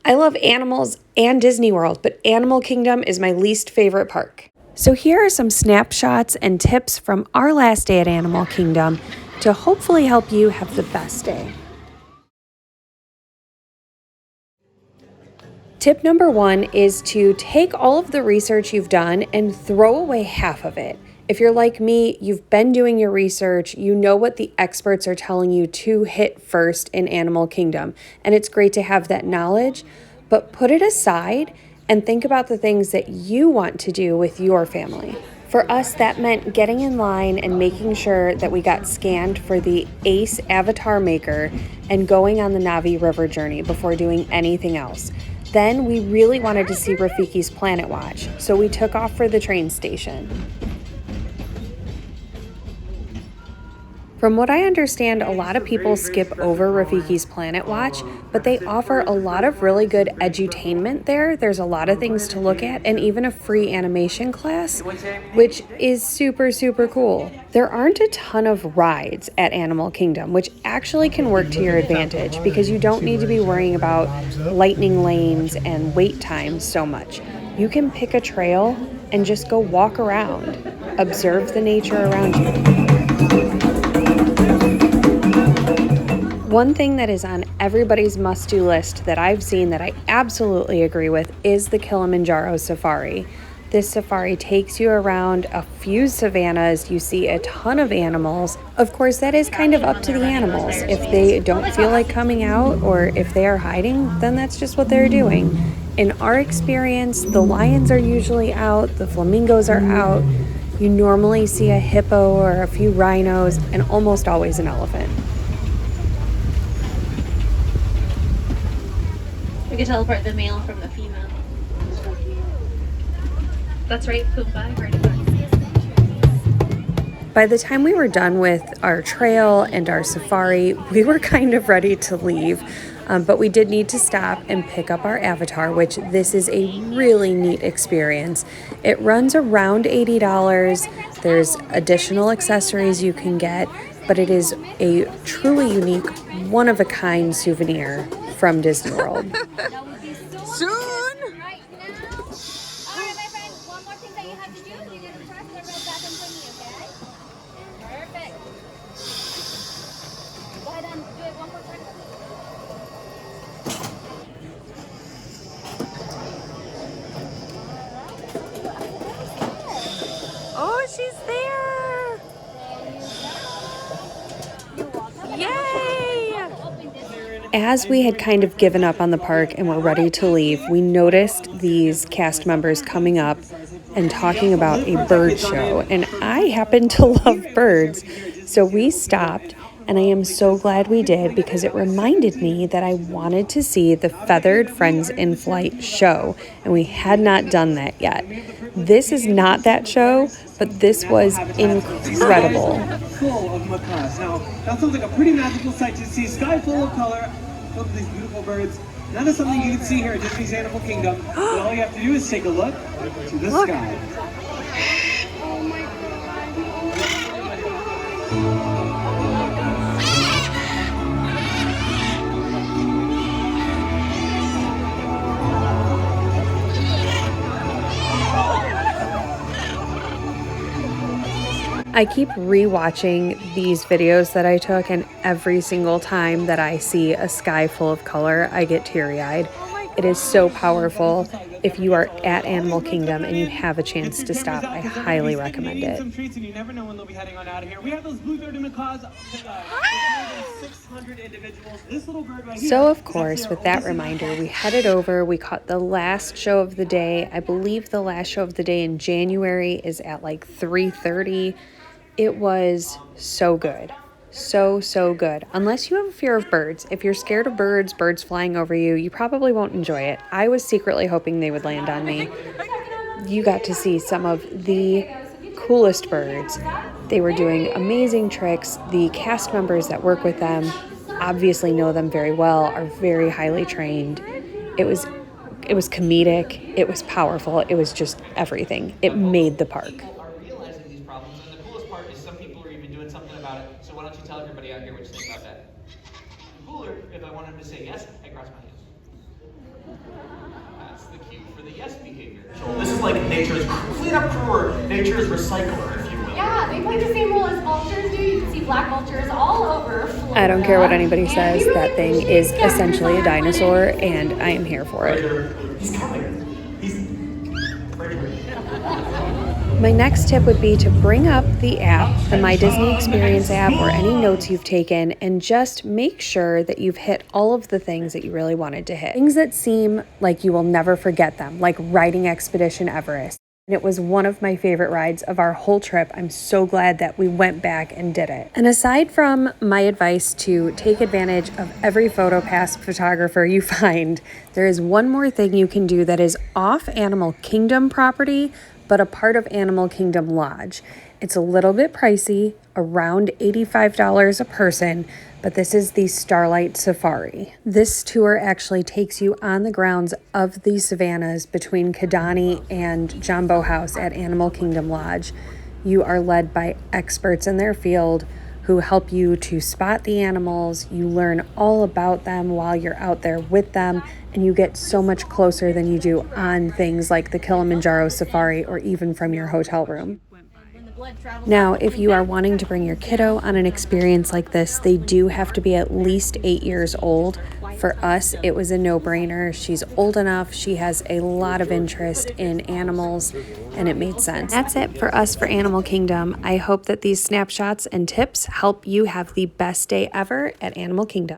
I love animals and Disney World, but Animal Kingdom is my least favorite park. So here are some snapshots and tips from our last day at Animal Kingdom to hopefully help you have the best day. Tip number 1 is to take all of the research you've done and throw away half of it. If you're like me, you've been doing your research, you know what the experts are telling you to hit first in Animal Kingdom, and it's great to have that knowledge, but put it aside and think about the things that you want to do with your family. For us, that meant getting in line and making sure that we got scanned for the ACE avatar maker and going on the Navi River journey before doing anything else. Then we really wanted to see Rafiki's Planet Watch, so we took off for the train station. From what I understand, a lot of people skip over Rafiki's Planet Watch, but they offer a lot of really good edutainment there. There's a lot of things to look at and even a free animation class, which is super, super cool. There aren't a ton of rides at Animal Kingdom, which actually can work to your advantage because you don't need to be worrying about lightning lanes and wait times so much. You can pick a trail and just go walk around, observe the nature around you. One thing that is on everybody's must-do list that I've seen that I absolutely agree with is the Kilimanjaro Safari. This safari takes you around a few savannas. You see a ton of animals. Of course, that is kind of up to the animals. If they don't feel like coming out or if they are hiding, then that's just what they're doing. In our experience, the lions are usually out, the flamingos are out. You normally see a hippo or a few rhinos and almost always an elephant. We can teleport the male from the female. That's right, Pumbaa. By the time we were done with our trail and our safari, we were kind of ready to leave, but we did need to stop and pick up our avatar, which this is a really neat experience. It runs around $80. There's additional accessories you can get, but it is a truly unique, one-of-a-kind souvenir from Disney World. Soon! Oh, she's there! Yay! As we had kind of given up on the park and were ready to leave, we noticed these cast members coming up and talking about a bird show. And I happen to love birds, so we stopped, and I am so glad we did because it reminded me that I wanted to see the Feathered Friends in Flight show, and we had not done that yet. This is not that show, but this was incredible. Full of macaws. Now, that sounds like a pretty magical sight to see. Sky full of color, filled with these beautiful birds. That is something you can see here at Disney's Animal Kingdom. But all you have to do is take a look to the sky. Oh my I keep rewatching these videos that I took, and every single time that I see a sky full of color, I get teary-eyed. It is so powerful. If you are at Animal Kingdom and you have a chance to stop, I highly recommend it. So of course, with that reminder, we headed over. We caught the last show of the day. I believe the last show of the day in January is at like 3:30. It was so good. So good. Unless you have a fear of birds. If you're scared of birds flying over you, you probably won't enjoy it. I was secretly hoping they would land on me. You got to see some of the coolest birds. They were doing amazing tricks. The cast members that work with them obviously know them very well, are very highly trained. It was comedic. It was powerful. It was just everything. It made the park. So why don't you tell everybody out here what you think about that? Cooler, if I want him to say yes, I cross my hands. guest behavior. This is like nature's cleanup crew or nature's recycler, if you will. Yeah, they play the same role as vultures do. You can see black vultures all over Florida. I don't care what anybody says, that thing is essentially a dinosaur, and I am here for it. He's coming. He's right here. My next tip would be to bring up the app, the My Disney Experience app, or any notes you've taken, and just make sure that you've hit all of the things that you really wanted to hit. Things that seem like you will never forget them, like riding Expedition Everest. And it was one of my favorite rides of our whole trip. I'm so glad that we went back and did it. And aside from my advice to take advantage of every PhotoPass photographer you find, there is one more thing you can do that is off Animal Kingdom property, but a part of Animal Kingdom Lodge. It's a little bit pricey, around $85 a person, but this is the Starlight Safari. This tour actually takes you on the grounds of the savannas between Kidani and Jumbo House at Animal Kingdom Lodge. You are led by experts in their field who help you to spot the animals. You learn all about them while you're out there with them, and you get so much closer than you do on things like the Kilimanjaro Safari or even from your hotel room. Now, if you are wanting to bring your kiddo on an experience like this, they do have to be at least 8 years old. For us, it was a no-brainer. She's old enough, she has a lot of interest in animals, and it made sense. That's it for us for Animal Kingdom. I hope that these snapshots and tips help you have the best day ever at Animal Kingdom.